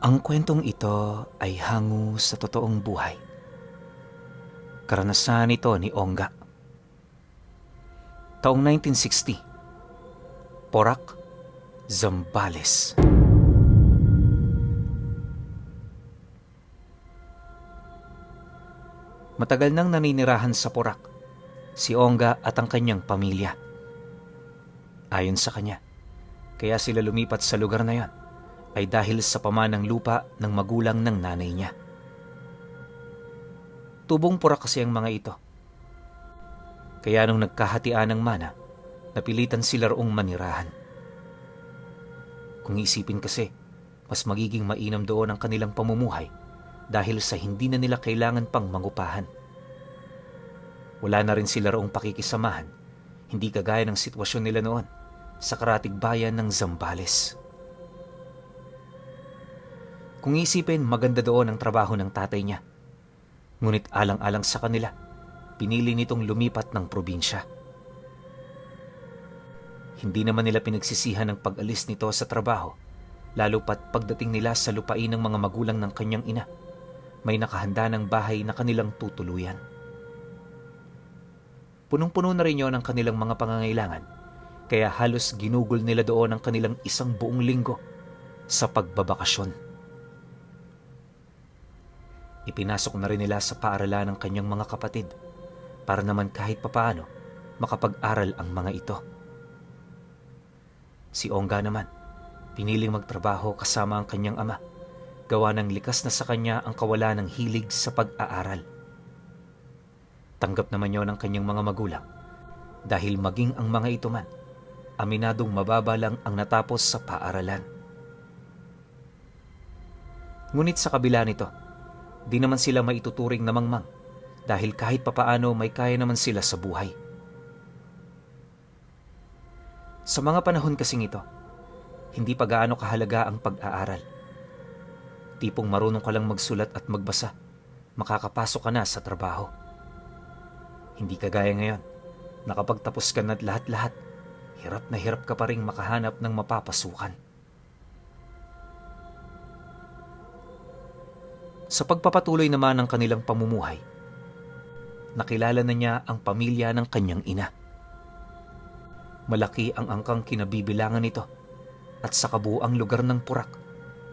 Ang kwentong ito ay hango sa totoong buhay. Karanasan ito ni Ongga. Taong 1960, Porac, Zambales. Matagal nang naninirahan sa Porac si Ongga at ang kanyang pamilya. Ayon sa kanya, kaya sila lumipat sa lugar na yon ay dahil sa pamanang lupa ng magulang ng nanay niya. Tubong Porac kasi ang mga ito. Kaya nung nagkahatian ng mana, napilitan sila roong manirahan. Kung isipin kasi, mas magiging mainam doon ang kanilang pamumuhay dahil sa hindi na nila kailangan pang mangupahan. Wala na rin sila roong pakikisamahan, hindi kagaya ng sitwasyon nila noon sa karatig bayan ng Zambales. Kung isipin, maganda doon ang trabaho ng tatay niya. Ngunit alang-alang sa kanila, pinili nitong lumipat ng probinsya. Hindi naman nila pinagsisihan ang pag-alis nito sa trabaho, lalo pat pagdating nila sa lupain ng mga magulang ng kanyang ina, may nakahanda ng bahay na kanilang tutuluyan. Punong-puno na rin yon ang kanilang mga pangangailangan, kaya halos ginugol nila doon ang kanilang isang buong linggo sa pagbabakasyon. Ipinasok na rin nila sa paaralan ng kanyang mga kapatid para naman kahit papaano makapag-aral ang mga ito. Si Ongga naman, piniling magtrabaho kasama ang kanyang ama, gawa ng likas na sa kanya ang kawalan ng hilig sa pag-aaral. Tanggap naman yon ng kanyang mga magulang dahil maging ang mga ito man, aminadong mababa lang ang natapos sa paaralan. Ngunit sa kabila nito, di naman sila maituturing na mangmang dahil kahit papaano may kaya naman sila sa buhay. Sa mga panahon kasing ito, hindi pa gaano kahalaga ang pag-aaral. Tipong marunong ka lang magsulat at magbasa, makakapasok ka na sa trabaho. Hindi kagaya ngayon, nakapagtapos ka na lahat-lahat, hirap na hirap ka pa rin makahanap ng mapapasukan. Sa pagpapatuloy naman ng kanilang pamumuhay, nakilala na niya ang pamilya ng kanyang ina. Malaki ang angkang kinabibilangan nito at sa kabuuang lugar ng Porac,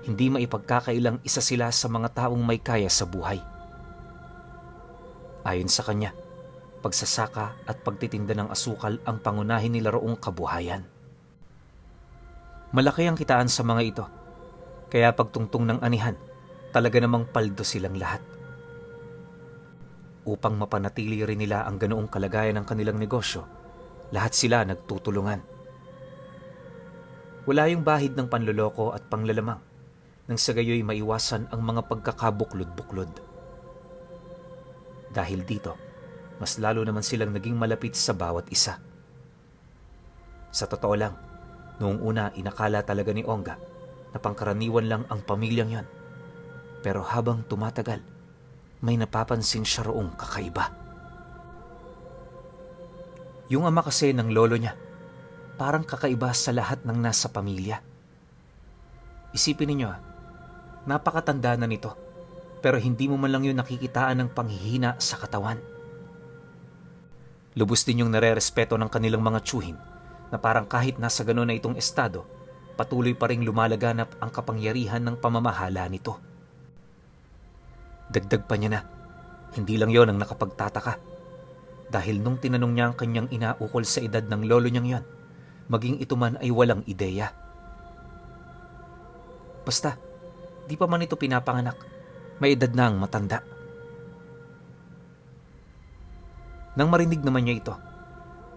hindi maipagkakailang isa sila sa mga taong may kaya sa buhay. Ayon sa kanya, pagsasaka at pagtitinda ng asukal ang pangunahin nila roong kabuhayan. Malaki ang kitaan sa mga ito, kaya pagtungtong ng anihan, talaga namang paldo silang lahat. Upang mapanatili rin nila ang ganoong kalagayan ng kanilang negosyo, lahat sila nagtutulungan. Wala yung bahid ng panloloko at panglalamang, nang sa gayoy maiwasan ang mga pagkakabuklod-buklod. Dahil dito, mas lalo naman silang naging malapit sa bawat isa. Sa totoo lang, noong una inakala talaga ni Ongga na pangkaraniwan lang ang pamilyang yon. Pero habang tumatagal, may napapansin siya roong kakaiba. Yung ama kasi ng lolo niya, parang kakaiba sa lahat ng nasa pamilya. Isipin ninyo, napakatanda na nito, pero hindi mo man lang yun nakikitaan ng panghihina sa katawan. Lubos din yung nare-respeto ng kanilang mga tiyuhin na parang kahit nasa gano'n na itong estado, patuloy pa ring lumalaganap ang kapangyarihan ng pamamahala nito. Dagdag pa niya na, hindi lang yon ang nakapagtataka. Dahil nung tinanong niya ang kanyang ina ukol sa edad ng lolo niyang yon, maging ito man ay walang ideya. Basta, di pa man ito pinapanganak, may edad na ang matanda. Nang marinig naman niya ito,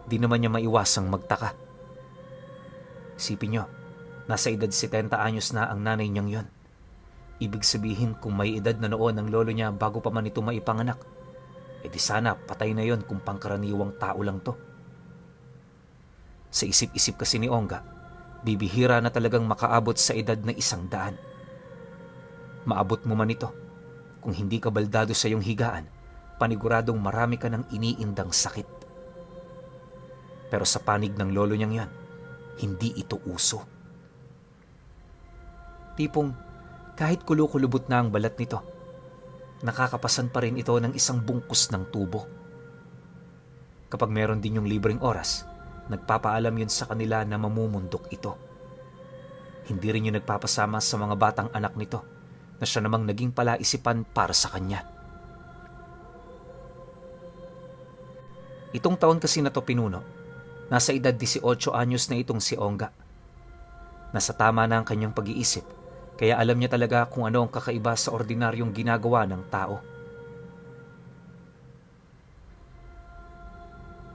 di naman niya maiwasang magtaka. Isipin niyo, nasa edad 70 anyos na ang nanay niyang yon. Ibig sabihin kung may edad na noon ang lolo niya bago pa man ito maipanganak, di sana patay na yon kung pangkaraniwang tao lang to. Sa isip-isip kasi ni Ongga, bibihira na talagang makaabot sa edad na 100. Maabot mo man ito, kung hindi ka baldado sa iyong higaan, paniguradong marami ka ng iniindang sakit. Pero sa panig ng lolo niyang yan, hindi ito uso. Tipong Kahit kulukulubot na ang balat nito, nakakapasan pa rin ito ng isang bungkus ng tubo. Kapag meron din yung libreng oras, nagpapaalam yun sa kanila na mamumundok ito. Hindi rin yun nagpapasama sa mga batang anak nito na siya namang naging palaisipan para sa kanya. Itong taon kasi na to pinuno, nasa edad 18 anyos na itong si Ongga. Nasa tama na ang kanyang pag-iisip, kaya alam niya talaga kung ano ang kakaiba sa ordinaryong ginagawa ng tao.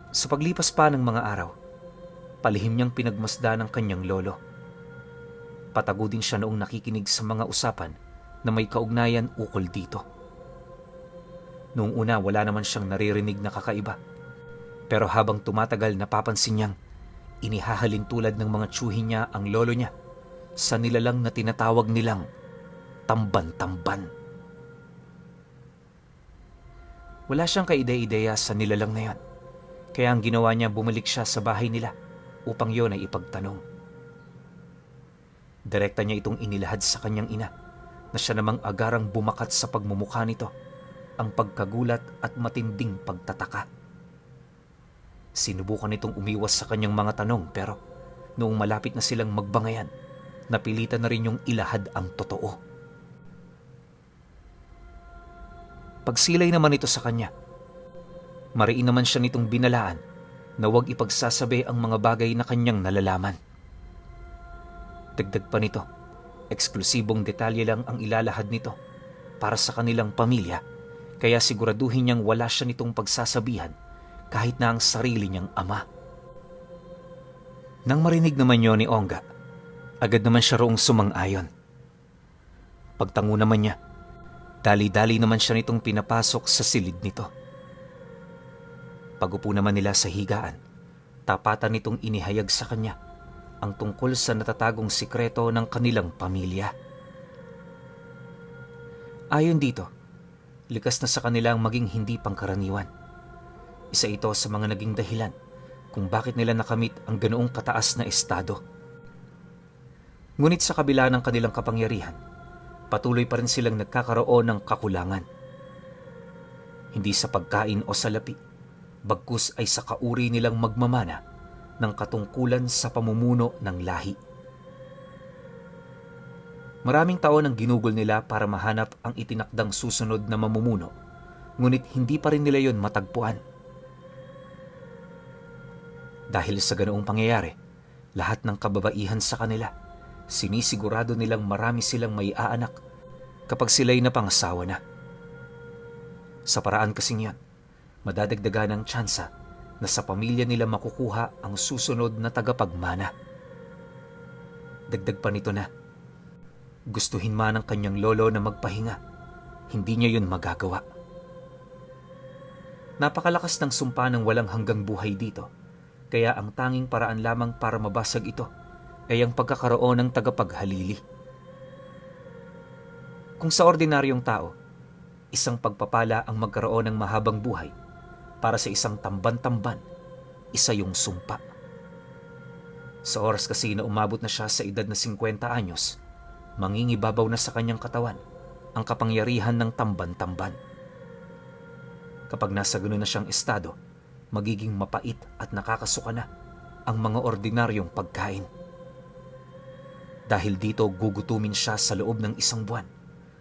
Sa paglipas pa ng mga araw, palihim niyang pinagmasdan ng kanyang lolo. Patago din siya noong nakikinig sa mga usapan na may kaugnayan ukol dito. Noong una wala naman siyang naririnig na kakaiba. Pero habang tumatagal napapansin niyang inihahalin tulad ng mga tsuhin niya ang lolo niya sa nilalang na tinatawag nilang tamban-tamban. Wala siyang kaide-ideya sa nilalang na yon, kaya ang ginawa niya bumalik siya sa bahay nila upang yon ay ipagtanong. Direkta niya itong inilahad sa kanyang ina na siya namang agarang bumakat sa pagmumukha nito ang pagkagulat at matinding pagtataka. Sinubukan nitong umiwas sa kanyang mga tanong pero noong malapit na silang magbangayan, napilitan na rin yung ilahad ang totoo. Pagsilay naman ito sa kanya, mariin naman siya nitong binalaan na huwag ipagsasabi ang mga bagay na kanyang nalalaman. Dagdag pa nito, eksklusibong detalye lang ang ilalahad nito para sa kanilang pamilya, kaya siguraduhin niyang wala siya nitong pagsasabihan kahit na ang sarili niyang ama. Nang marinig naman yun ni Ongga, agad naman siya roong sumang-ayon. Pagtango naman niya, dali-dali naman siya nitong pinapasok sa silid nito. Pagupo naman nila sa higaan, tapatan nitong inihayag sa kanya ang tungkol sa natatagong sikreto ng kanilang pamilya. Ayon dito, likas na sa kanilang maging hindi pangkaraniwan. Isa ito sa mga naging dahilan kung bakit nila nakamit ang ganoong kataas na estado. Ngunit sa kabila ng kanilang kapangyarihan, patuloy pa rin silang nagkakaroon ng kakulangan. Hindi sa pagkain o salapi, bagkus ay sa kauri nilang magmamana ng katungkulan sa pamumuno ng lahi. Maraming taon ang ginugol nila para mahanap ang itinakdang susunod na mamumuno, ngunit hindi pa rin nila yon matagpuan. Dahil sa ganoong pangyayari, lahat ng kababaihan sa kanila, sinisigurado nilang marami silang may aanak kapag sila'y napangasawa na. Sa paraan kasing yan, madadagdagan ang tsansa na sa pamilya nila makukuha ang susunod na tagapagmana. Dagdag pa nito na, gustuhin man ng kanyang lolo na magpahinga, hindi niya yun magagawa. Napakalakas ng sumpa ng walang hanggang buhay dito, kaya ang tanging paraan lamang para mabasag ito ay ang pagkakaroon ng tagapaghalili. Kung sa ordinaryong tao, isang pagpapala ang magkaroon ng mahabang buhay, para sa isang tamban-tamban, isa yung sumpa. Sa oras kasi na umabot na siya sa edad na 50 anyos, mangingibabaw na sa kanyang katawan ang kapangyarihan ng tamban-tamban. Kapag nasa ganoon na siyang estado, magiging mapait at nakakasuka na ang mga ordinaryong pagkain. Dahil dito gugutumin siya sa loob ng isang buwan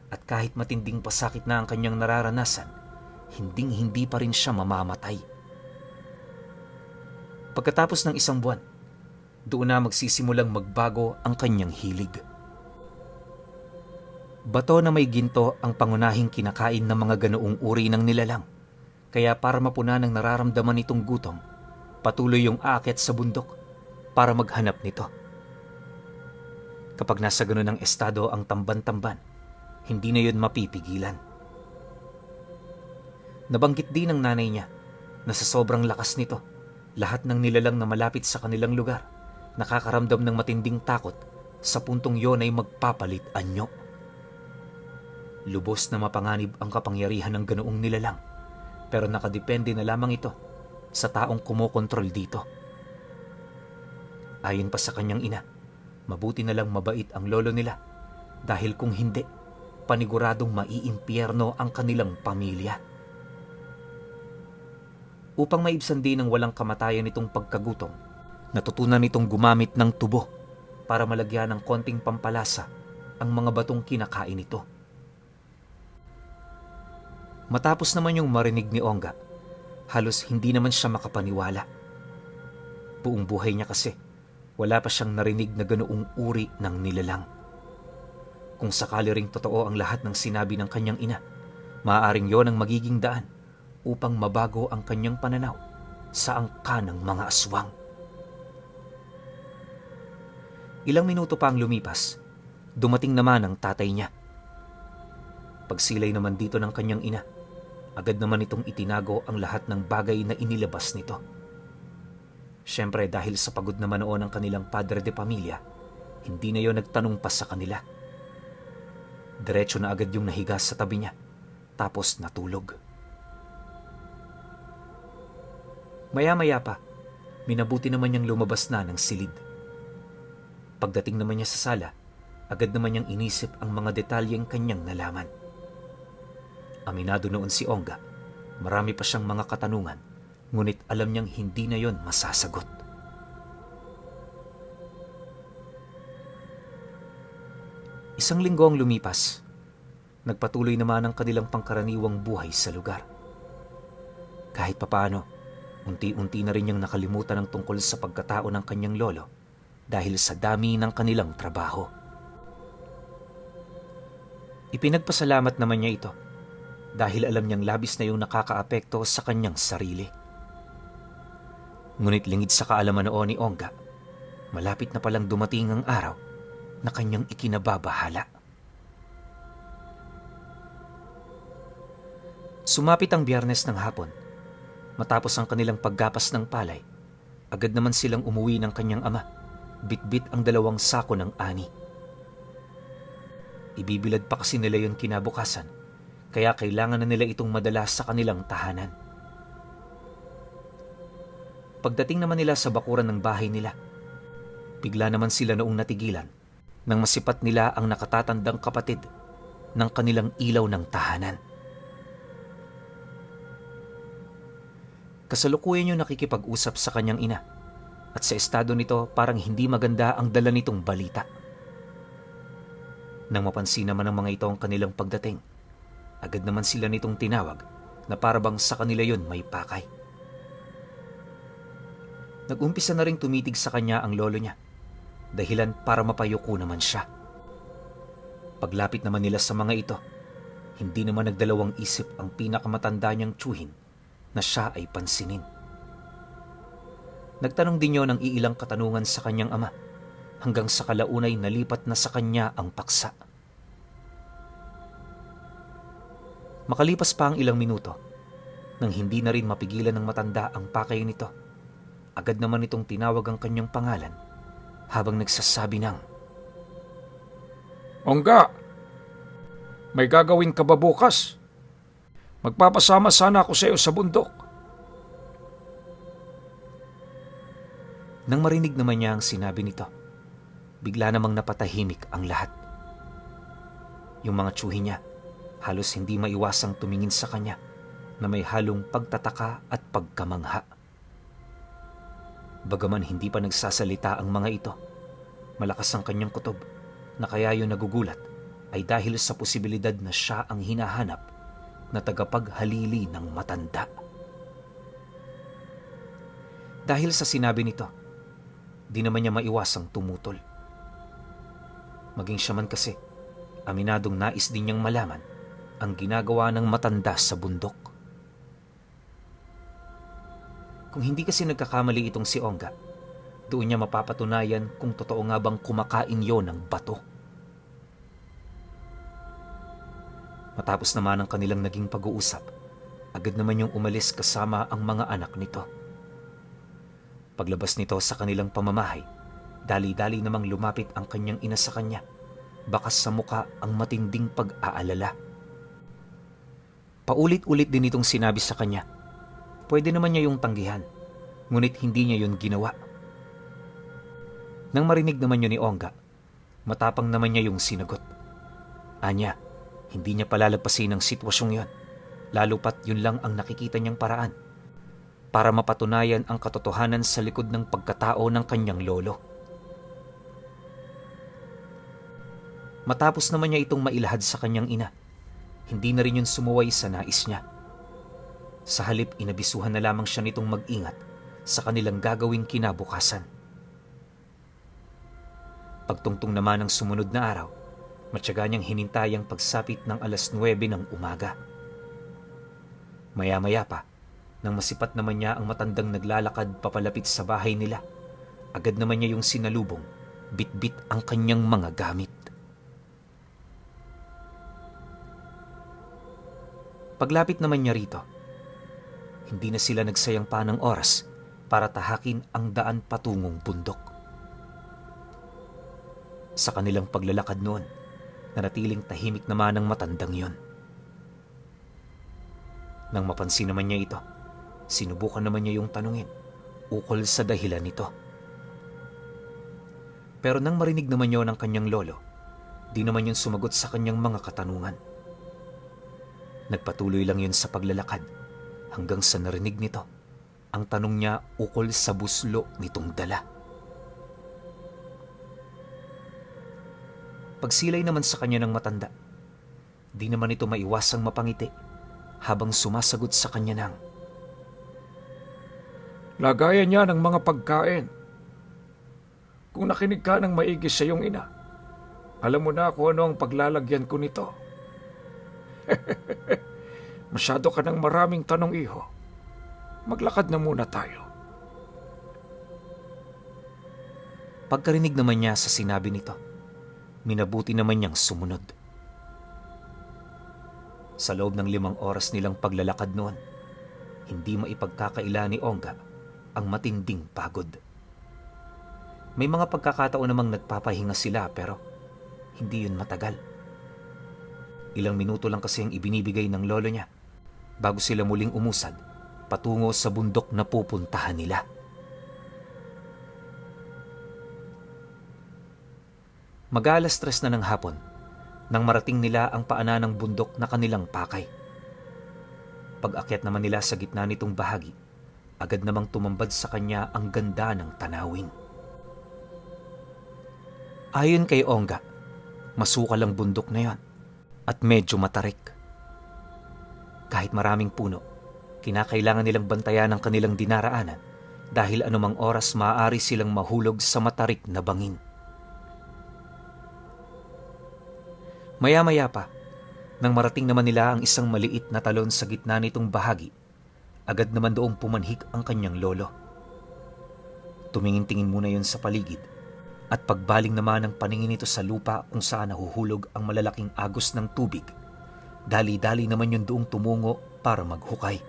at kahit matinding pasakit na ang kanyang nararanasan, hinding-hindi pa rin siya mamamatay. Pagkatapos ng isang buwan, doon na magsisimulang magbago ang kanyang hilig. Bato na may ginto ang pangunahing kinakain ng mga ganoong uri ng nilalang. Kaya para mapunan ang nararamdaman nitong gutom, patuloy yung aakyat sa bundok para maghanap nito. Kapag nasa ganun ang estado ang tamban-tamban, hindi na yun mapipigilan. Nabanggit din ng nanay niya na sa sobrang lakas nito, lahat ng nilalang na malapit sa kanilang lugar nakakaramdam ng matinding takot sa puntong yon ay magpapalit anyo. Lubos na mapanganib ang kapangyarihan ng ganoong nilalang, pero nakadepende na lamang ito sa taong kumokontrol dito. Ayon pa sa kanyang ina, mabuti na lang mabait ang lolo nila Dahil kung hindi, paniguradong maiimpyerno ang kanilang pamilya. Upang maibsan din ang walang kamatayan nitong pagkagutom, natutunan nitong gumamit ng tubo para malagyan ng konting pampalasa ang mga batong kinakain nito. Matapos naman yung marinig ni Ongga, halos hindi naman siya makapaniwala. Buong buhay niya kasi, wala pa siyang narinig na ganoong uri ng nilalang. Kung sakali ring totoo ang lahat ng sinabi ng kanyang ina, maaaring yon ang magiging daan upang mabago ang kanyang pananaw sa angka ng mga aswang. Ilang minuto pa ang lumipas, dumating naman ang tatay niya. Pagsilay naman dito ng kanyang ina, agad naman itong itinago ang lahat ng bagay na inilabas nito. Siyempre dahil sa pagod naman noon ang kanilang padre de pamilya, hindi na yon nagtanong pa sa kanila. Diretso na agad yung nahiga sa tabi niya, tapos natulog. Maya-maya pa, minabuti naman niyang lumabas na ng silid. Pagdating naman niya sa sala, agad naman niyang inisip ang mga detalyeng kanyang nalaman. Aminado noon si Ongga, marami pa siyang mga katanungan, ngunit alam niyang hindi na yon masasagot. Isang linggo ang lumipas. Nagpatuloy naman ang kanilang pangkaraniwang buhay sa lugar. Kahit papaano, unti-unti na rin niyang nakalimutan ang tungkol sa pagkatao ng kanyang lolo dahil sa dami ng kanilang trabaho. Ipinagpasalamat naman niya ito dahil alam niyang labis na yung nakakaapekto sa kanyang sarili. Ngunit lingid sa kaalaman noon ni Ongga, malapit na palang dumating ang araw na kanyang ikinababahala. Sumapit ang Biyernes ng hapon. Matapos ang kanilang paggapas ng palay, agad naman silang umuwi ng kanyang ama, bitbit ang 2 sako ng ani. Ibibilad pa kasi nila yon kinabukasan, kaya kailangan na nila itong madala sa kanilang tahanan. Pagdating naman nila sa bakuran ng bahay nila, bigla naman sila noong natigilan nang masipat nila ang nakatatandang kapatid ng kanilang ilaw ng tahanan. Kasalukuyan yung nakikipag-usap sa kanyang ina at sa estado nito parang hindi maganda ang dala nitong balita. Nang mapansin naman ng mga ito ang kanilang pagdating, agad naman sila nitong tinawag na parabang sa kanila yon may pakay. Nag-umpisa na ring tumitig sa kanya ang lolo niya, dahilan para mapayuko naman siya. Paglapit naman nila sa mga ito, hindi naman nagdalawang isip ang pinakamatanda niyang tiyuhin na siya ay pansinin. Nagtanong din yon ng iilang katanungan sa kanyang ama, hanggang sa kalaunay nalipat na sa kanya ang paksa. Makalipas pa ang ilang minuto, nang hindi na rin mapigilan ng matanda ang pakay nito, agad naman itong tinawag ang kanyang pangalan habang nagsasabi ng, Ongga, may gagawin ka ba bukas? Magpapasama sana ako sa iyo sa bundok. Nang marinig naman niya ang sinabi nito, bigla namang napatahimik ang lahat. Yung mga tiyuhin niya, halos hindi maiwasang tumingin sa kanya na may halong pagtataka at pagkamangha. Bagaman hindi pa nagsasalita ang mga ito, malakas ang kanyang kutob na kaya yung nagugulat ay dahil sa posibilidad na siya ang hinahanap na tagapaghalili ng matanda. Dahil sa sinabi nito, di naman niya maiwasang tumutol. Maging siya man kasi, aminadong nais din niyang malaman ang ginagawa ng matanda sa bundok. Kung hindi kasi nagkakamali itong si Ongga, doon niya mapapatunayan kung totoo nga bang kumakain yon ng bato. Matapos naman ang kanilang naging pag-uusap, agad naman yung umalis kasama ang mga anak nito. Paglabas nito sa kanilang pamamahay, dali-dali namang lumapit ang kanyang ina sa kanya, bakas sa muka ang matinding pag-aalala. Paulit-ulit din itong sinabi sa kanya, pwede naman niya yung tanggihan, ngunit hindi niya yun ginawa. Nang marinig naman yun ni Ongga, matapang naman niya yung sinagot Anya, hindi niya palalagpasin ang sitwasyong yon, lalo pat yun lang ang nakikita niyang paraan para mapatunayan ang katotohanan sa likod ng pagkatao ng kanyang lolo. Matapos naman niya itong mailahad sa kanyang ina, hindi na rin yun sumuway sa nais niya. Sa halip, inabisuhan na lamang siya nitong mag-ingat sa kanilang gagawing kinabukasan. Pagtungtong naman ng sumunod na araw, matyaga niyang hinintay ang pagsapit ng 9:00 ng umaga. Maya-maya pa, nang masipat naman niya ang matandang naglalakad papalapit sa bahay nila, agad naman niya yung sinalubong, bit-bit ang kanyang mga gamit. Paglapit naman niya rito, hindi na sila nagsayang pa ng oras para tahakin ang daan patungong bundok. Sa kanilang paglalakad noon, nanatiling tahimik naman ang matandang yon. Nang mapansin naman niya ito, sinubukan naman niya yung tanungin ukol sa dahilan nito. Pero nang marinig naman niya ng kanyang lolo, di naman yun sumagot sa kanyang mga katanungan. Nagpatuloy lang yun sa paglalakad hanggang sa narinig nito ang tanong niya ukol sa buslo nitong dala. Pagsilay naman sa kanya ng matanda, di naman ito maiwasang mapangiti habang sumasagot sa kanya ng, Lagayan niya ng mga pagkain. Kung nakinig ka ng maigi sa iyong ina, alam mo na kung ano ang paglalagyan ko nito. Masyado ka ng maraming tanong, iho. Maglakad na muna tayo. Pagkarinig naman niya sa sinabi nito, minabuti naman niyang sumunod. Sa loob ng 5 oras nilang paglalakad noon, hindi maipagkakaila ni Ongga ang matinding pagod. May mga pagkakataon namang nagpapahinga sila pero hindi yun matagal. Ilang minuto lang kasi ang ibinibigay ng lolo niya bago sila muling umusad patungo sa bundok na pupuntahan nila. Mag-alas 3 na ng hapon nang marating nila ang paanan ng bundok na kanilang pakay. Pag-akyat naman nila sa gitna nitong bahagi, agad namang tumambad sa kanya ang ganda ng tanawin. Ayon kay Ongga, masukal ang bundok na yon at medyo matarik. Kahit maraming puno, kinakailangan nilang bantayan ang kanilang dinaraanan dahil anumang oras maaari silang mahulog sa matarik na bangin. Maya-maya pa, nang marating naman nila ang isang maliit na talon sa gitna nitong bahagi, agad naman doong pumanhik ang kanyang lolo. Tumingin-tingin muna yon sa paligid at pagbaling naman ng paningin nito sa lupa kung saan nahuhulog ang malalaking agos ng tubig, dali-dali naman yun doong tumungo para maghukay.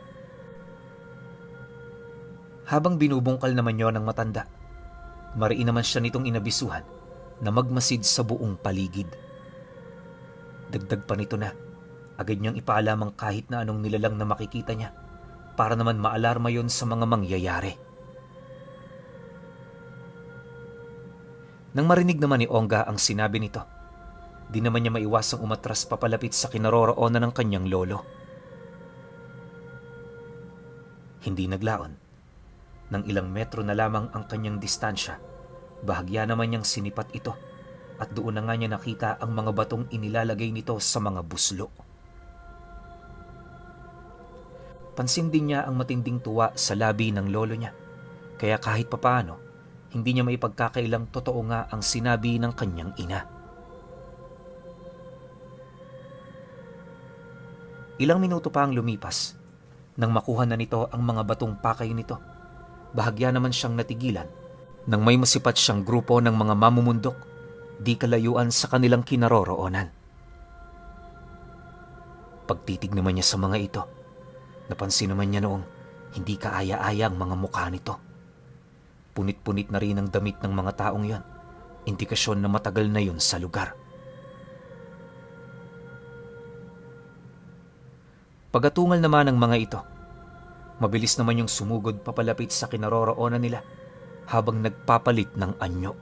Habang binubungkal naman yon ng matanda, mariin naman siya nitong inabisuhan na magmasid sa buong paligid. Dagdag pa nito na, agad niyang ipaalamang kahit na anong nilalang na makikita niya para naman maalarma yon sa mga mangyayari. Nang marinig naman ni Ongga ang sinabi nito, di naman niya maiwasang umatras papalapit sa kinaroroonan ng kanyang lolo. Hindi naglaon. Nang ilang metro na lamang ang kanyang distansya, bahagya naman niyang sinipat ito at doon na nga niya nakita ang mga batong inilalagay nito sa mga buslo. Pansin din niya ang matinding tuwa sa labi ng lolo niya, kaya kahit papaano, hindi niya maipagkakailang totoo nga ang sinabi ng kanyang ina. Ilang minuto pa ang lumipas nang makuha na nito ang mga batong pakay nito. Bahagya naman siyang natigilan nang may masipat siyang grupo ng mga mamumundok di kalayuan sa kanilang kinaroroonan. Pagtitig naman niya sa mga ito, napansin naman niya noong hindi kaaya-aya ang mga mukha nito. Punit-punit na rin ang damit ng mga taong yon, indikasyon na matagal na yun sa lugar. Pagatungal naman ng mga ito, mabilis naman yung sumugod papalapit sa kinaroroonan nila habang nagpapalit ng anyo.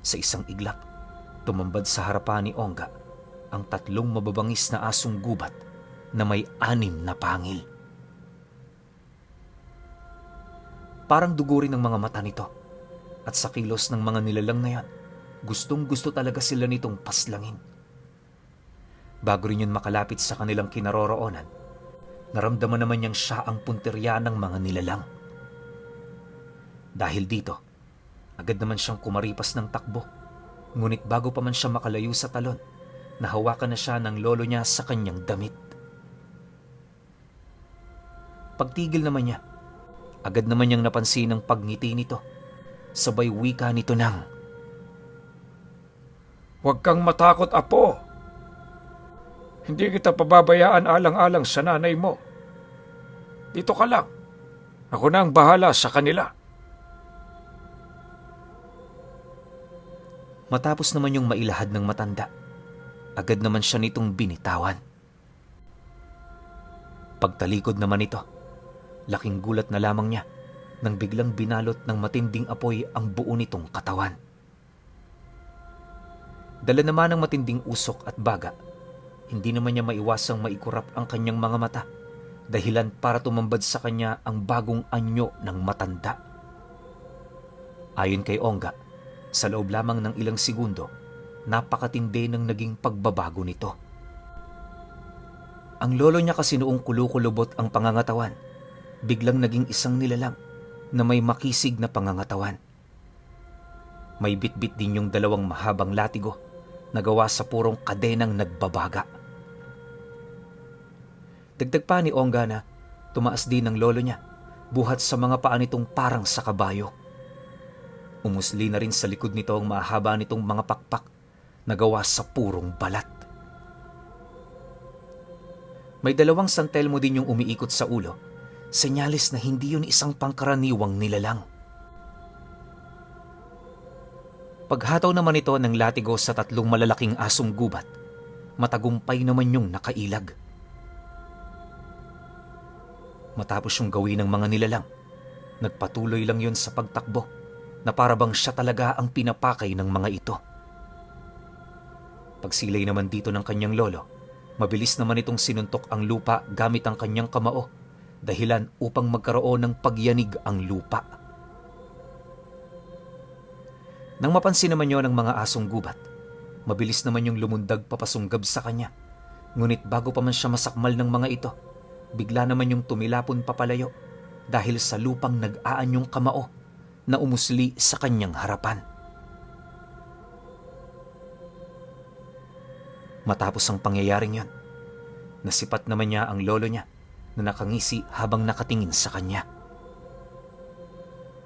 Sa isang iglap, Tumambad sa harapan ni Ongga ang 3 mababangis na asong gubat na may 6 na pangil. Parang dugo rin ang mga mata nito, at sa kilos ng mga nilalang na yan, gustong-gusto talaga sila nitong paslangin. Bago rin yun makalapit sa kanilang kinaroroonan, naramdaman naman niyang siya ang punterya ng mga nilalang. Dahil dito, agad naman siyang kumaripas ng takbo, ngunit bago pa man siya makalayo sa talon, nahawakan na siya ng lolo niya sa kanyang damit. Pagtigil naman niya, agad naman niyang napansin ang pagngiti nito, sabay wika nito ng, "Huwag kang matakot, apo. Hindi kita pababayaan alang-alang sa nanay mo. Dito ka lang. Ako na ang bahala sa kanila." Matapos naman yung mailahad ng matanda, agad naman siya nitong binitawan. Pagtalikod naman ito, laking gulat na lamang niya nang biglang binalot ng matinding apoy ang buo nitong katawan. Dala naman ng matinding usok at baga, hindi naman niya maiwasang maikurap ang kanyang mga mata, dahilan para tumambad sa kanya ang bagong anyo ng matanda. Ayon kay Ongga, sa loob lamang ng ilang segundo, napakatindi ng naging pagbabago nito. Ang lolo niya kasi noong kulukulubot ang pangangatawan, biglang naging isang nilalang na may makisig na pangangatawan. May bitbit din yung 2 mahabang latigo na gawa sa purong kadenang nagbabaga. Dagdag pa ni Ongga na tumaas din ng lolo niya, buhat sa mga paa nitong parang sa kabayo. Umusli na rin sa likod nito ang mahaba nitong mga pakpak na gawa sa purong balat. May 2 santelmo din yung umiikot sa ulo, senyalis na hindi yun isang pangkaraniwang nilalang. Paghataw naman ito ng latigo sa 3 malalaking asong gubat, matagumpay naman yung nakailag. Matapos yung gawin ng mga nilalang, nagpatuloy lang yun sa pagtakbo na parabang siya talaga ang pinapakay ng mga ito. Pagsilay naman dito ng kanyang lolo, mabilis naman itong sinuntok ang lupa gamit ang kanyang kamao, dahilan upang magkaroon ng pagyanig ang lupa. Nang mapansin naman yon ng mga asong gubat, mabilis naman yung lumundag papasunggab sa kanya. Ngunit bago pa man siya masakmal ng mga ito, bigla naman yung tumilapon papalayo dahil sa lupang nag-aanyong kamao na umusli sa kanyang harapan. Matapos ang pangyayaring yon, nasipat naman niya ang lolo niya na nakangisi habang nakatingin sa kanya.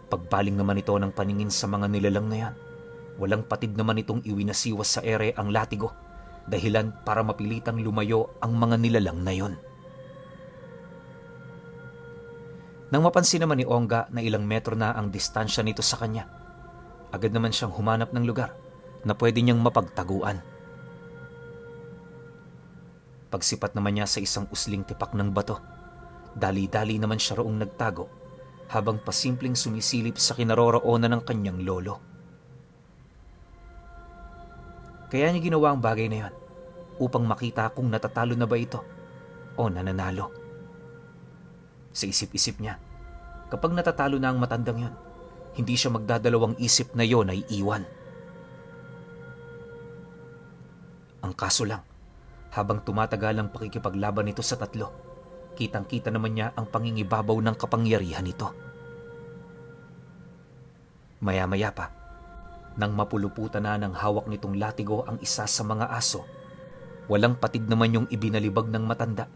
Pagbaling naman ito ng paningin sa mga nilalang na yan, walang patid naman itong iwinasiwas sa ere ang latigo, dahilan para mapilitang lumayo ang mga nilalang na yon. Nang mapansin naman ni Ongga na ilang metro na ang distansya nito sa kanya, agad naman siyang humanap ng lugar na pwede niyang mapagtaguan. Pagsipat naman niya sa isang usling tipak ng bato, dali-dali naman siya roong nagtago habang pasimpleng sumisilip sa kinaroroonan ng kanyang lolo. Kaya niya ginawa ang bagay na yan upang makita kung natatalo na ba ito o nananalo. Sa isip-isip niya, kapag natatalo na ang matandang yon, hindi siya magdadalawang isip na yon ay iwan. Ang kaso lang, habang tumatagal ang pakikipaglaban nito sa 3, kitang-kita naman niya ang pangingibabaw ng kapangyarihan nito. Maya-maya pa, nang mapuluputan na ng hawak nitong latigo ang isa sa mga aso, walang patid naman yung ibinalibag ng matanda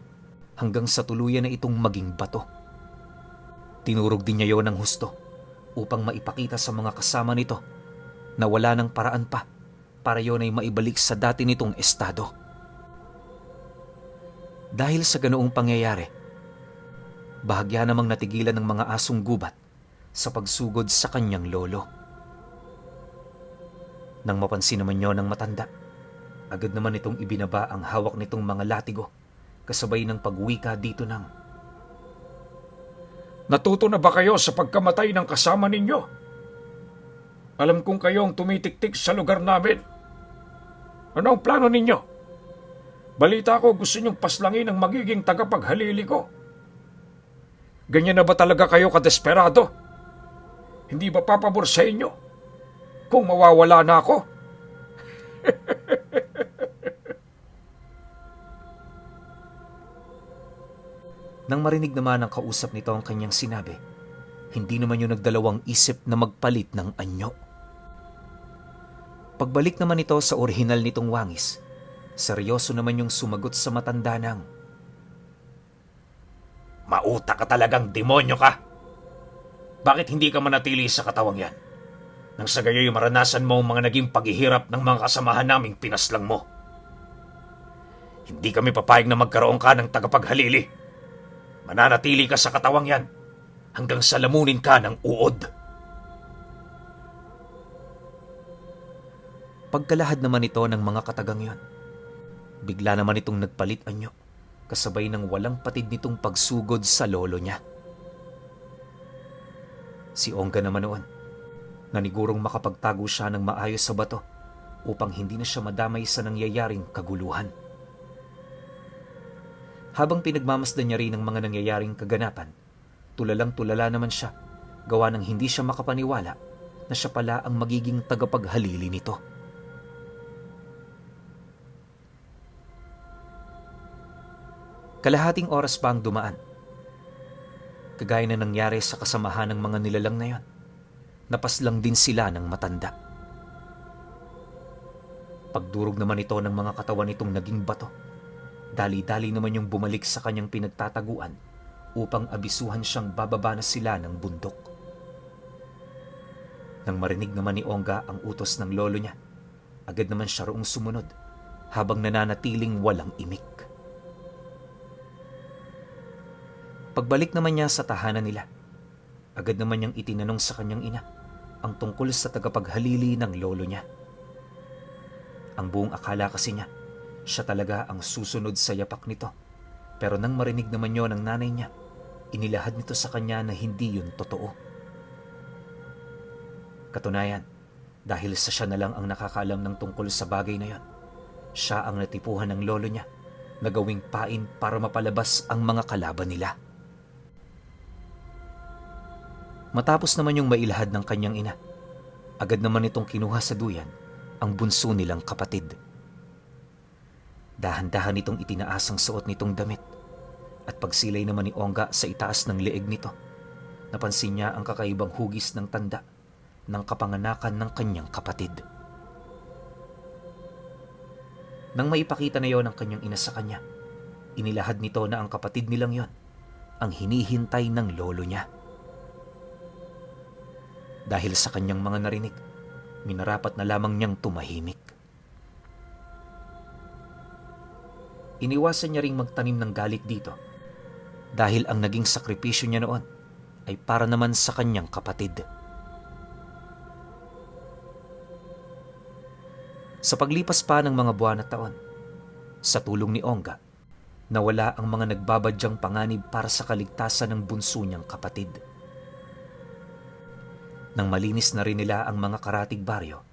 hanggang sa tuluyan na itong maging bato. Tinurog din niya yon ng husto upang maipakita sa mga kasama nito na wala ng paraan pa para yon ay maibalik sa dati nitong estado. Dahil sa ganoong pangyayari, bahagya namang natigilan ng mga asong gubat sa pagsugod sa kanyang lolo. Nang mapansin naman yon ng matanda, agad naman itong ibinaba ang hawak nitong mga latigo kasabay ng pagwika dito ng, "Natuto na ba kayo sa pagkamatay ng kasama ninyo? Alam kong kayo ang tumitiktik sa lugar namin. Ano ang plano ninyo? Balita ko gusto niyong paslangin ang magiging tagapaghalili ko. Ganyan na ba talaga kayo kadesperado? Hindi ba papabor sa inyo kung mawawala na ako? Nang marinig naman ng kausap nito ang kanyang sinabi, hindi naman yung nagdalawang isip na magpalit ng anyo. Pagbalik naman ito sa orihinal nitong wangis, seryoso naman yung sumagot sa matanda ng, "Mauta ka talagang demonyo ka! Bakit hindi ka manatili sa katawang yan? Nang sa gayoy maranasan mo ang mga naging paghihirap ng mga kasamahan naming pinaslang mo. Hindi kami papayag na magkaroon ka ng tagapaghalili. Mananatili ka sa katawang yan hanggang sa lamunin ka ng uod." Pagkalahad naman ito ng mga katagang yon, bigla naman itong nagpalit anyo, kasabay ng walang patid nitong pagsugod sa lolo niya. Si Ongga naman noon, nanigurong makapagtago siya ng maayos sa bato upang hindi na siya madamay sa nangyayaring kaguluhan. Habang pinagmamasdan niya rin ang mga nangyayaring kaganapan, tulalang-tulala naman siya, gawa ng hindi siya makapaniwala na siya pala ang magiging tagapaghalili nito. Kalahating oras pa ang dumaan. Kagaya na nangyari sa kasamahan ng mga nilalang na yon, napaslang din sila ng matanda. Pagdurog naman ito ng mga katawan nitong naging bato, dali-dali naman yung bumalik sa kanyang pinagtataguan upang abisuhan siyang bababa na sila ng bundok. Nang marinig naman ni Ongga ang utos ng lolo niya, agad naman siya roong sumunod habang nananatiling walang imik. Pagbalik naman niya sa tahanan nila, agad naman niyang itinanong sa kanyang ina ang tungkol sa tagapaghalili ng lolo niya. Ang buong akala kasi niya, siya talaga ang susunod sa yapak nito. Pero nang marinig naman yon ng nanay niya, inilahad nito sa kanya na hindi yun totoo. Katunayan, dahil sa siya na lang ang nakakaalam ng tungkol sa bagay na yon, siya ang natipuhan ng lolo niya na gawing pain para mapalabas ang mga kalaban nila. Matapos naman yung mailahad ng kanyang ina, agad naman itong kinuha sa duyan ang bunso nilang kapatid. Dahan-dahan itong itinaas ang suot nitong damit, at pagsilay naman ni Ongga sa itaas ng leeg nito, napansin niya ang kakaibang hugis ng tanda ng kapanganakan ng kanyang kapatid. Nang maipakita na yon ang kanyang ina sa kanya, inilahad nito na ang kapatid nilang yon ang hinihintay ng lolo niya. Dahil sa kanyang mga narinig, minarapat na lamang niyang tumahimik. Iniwasan niya ring magtanim ng galit dito dahil ang naging sakripisyo niya noon ay para naman sa kanyang kapatid. Sa paglipas pa ng mga buwan at taon, sa tulong ni Ongga, nawala ang mga nagbabadyang panganib para sa kaligtasan ng bunso niyang kapatid. Nang malinis na rin nila ang mga karatig baryo,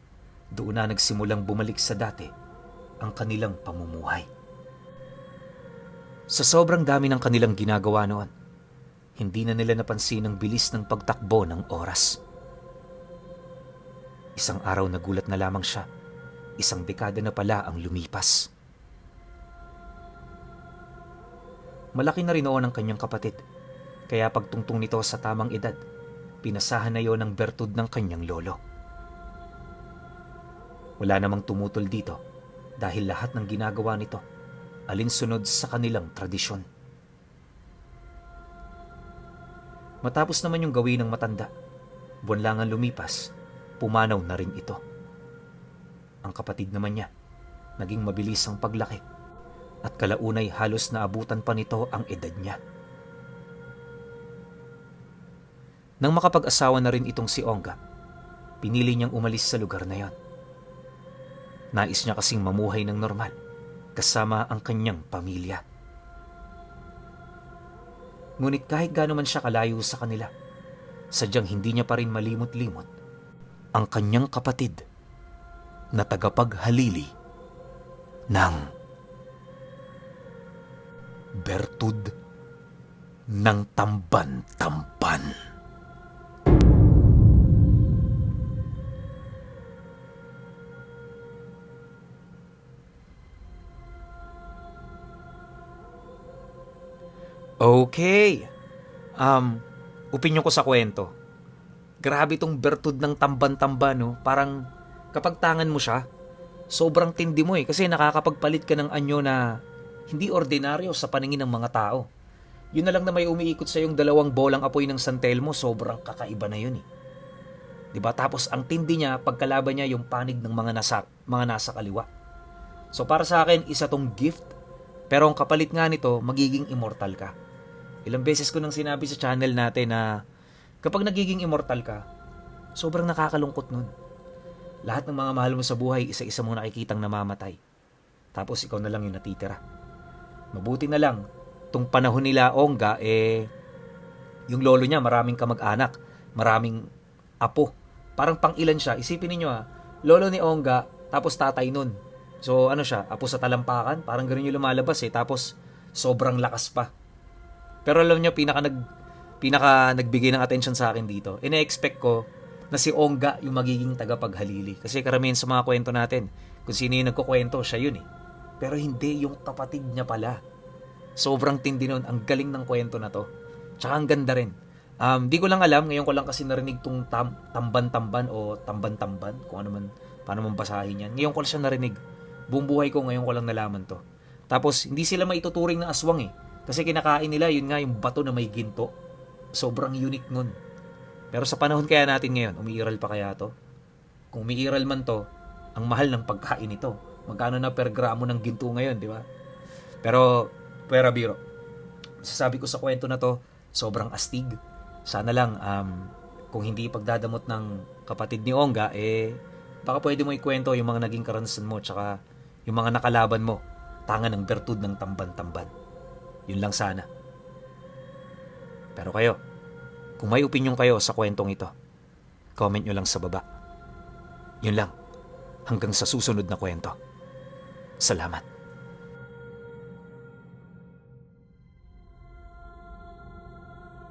doon na nagsimulang bumalik sa dati ang kanilang pamumuhay. Sa sobrang dami ng kanilang ginagawa noon, hindi na nila napansin ang bilis ng pagtakbo ng oras. Isang araw nagulat na lamang siya, isang dekada na pala ang lumipas. Malaki na rin noon ang kanyang kapatid, kaya pagtungtong nito sa tamang edad, pinasahan na yon ng bertud ng kanyang lolo. Wala namang tumutol dito dahil lahat ng ginagawa nito alinsunod sa kanilang tradisyon. Matapos naman yung gawin ng matanda, buwan lang ang lumipas, pumanaw na rin ito. Ang kapatid naman niya, naging mabilis ang paglaki at kalaunay halos naabutan pa nito ang edad niya. Nang makapag-asawa na rin itong si Ongga, pinili niyang umalis sa lugar na yon. Nais niya kasing mamuhay ng normal, kasama ang kanyang pamilya. Ngunit kahit gaano man siya kalayo sa kanila, sadyang hindi niya pa rin malimot-limot ang kanyang kapatid na tagapaghalili ng bertud ng tamban-tamban. Okay. Opinyon ko sa kwento. Grabe tong bertud ng tamban-tamban, no? Parang kapag tangan mo siya, sobrang tindi mo eh. Kasi nakakapagpalit ka ng anyo na hindi ordinaryo sa paningin ng mga tao. Yun na lang na may umiikot sa yung dalawang bolang apoy ng San Telmo, sobrang kakaiba na yun eh. 'Di ba? Tapos ang tindi niya, pagkalaban niya yung panig ng mga nasa kaliwa. So para sa akin, isa tong gift. Pero ang kapalit nga nito, magiging immortal ka. Ilang beses ko nang sinabi sa channel natin na kapag nagiging immortal ka, sobrang nakakalungkot nun. Lahat ng mga mahal mo sa buhay, isa-isa mo nakikitang namamatay. Tapos ikaw na lang yung natitira. Mabuti na lang, tung panahon nila Ongga, yung lolo niya, maraming kamag-anak, maraming apo. Parang pang-ilan siya. Isipin niyo lolo ni Ongga, tapos tatay nun. So ano siya, apo sa talampakan, parang ganun yung lumalabas Tapos sobrang lakas pa. Pero alam niyo, pinaka nagbigay ng attention sa akin dito. Ina-expect ko na si Ongga yung magiging tagapaghalili. Kasi karamihan sa mga kwento natin, kung sino yung nagkukwento, siya yun Pero hindi, yung kapatid niya pala. Sobrang tindi nun. Ang galing ng kwento na to. Tsaka ang ganda rin. Di ko lang alam, ngayon ko lang kasi narinig tong tamban-tamban o tamban-tamban, kung ano man, paano man basahin yan. Ngayon ko lang siya narinig. Buong buhay ko, ngayon ko lang nalaman to. Tapos, hindi sila maituturing na aswang Kasi kinakain nila, yun nga, yung bato na may ginto. Sobrang unique nun. Pero sa panahon kaya natin ngayon, umiiral pa kaya to? Kung umiiral man to, ang mahal ng pagkain nito. Magkano na per gramo ng ginto ngayon, di ba? Pero, pera biro. Sasabi ko sa kwento na to, sobrang astig. Sana lang, kung hindi pagdadamot ng kapatid ni Ongga, baka pwede mo ikwento yung mga naging karanasan mo, tsaka yung mga nakalaban mo, tangan ng bertud ng tamban-tamban. Yun lang sana. Pero kayo, kung may opinion kayo sa kwentong ito, comment nyo lang sa baba. Yun lang. Hanggang sa susunod na kwento. Salamat.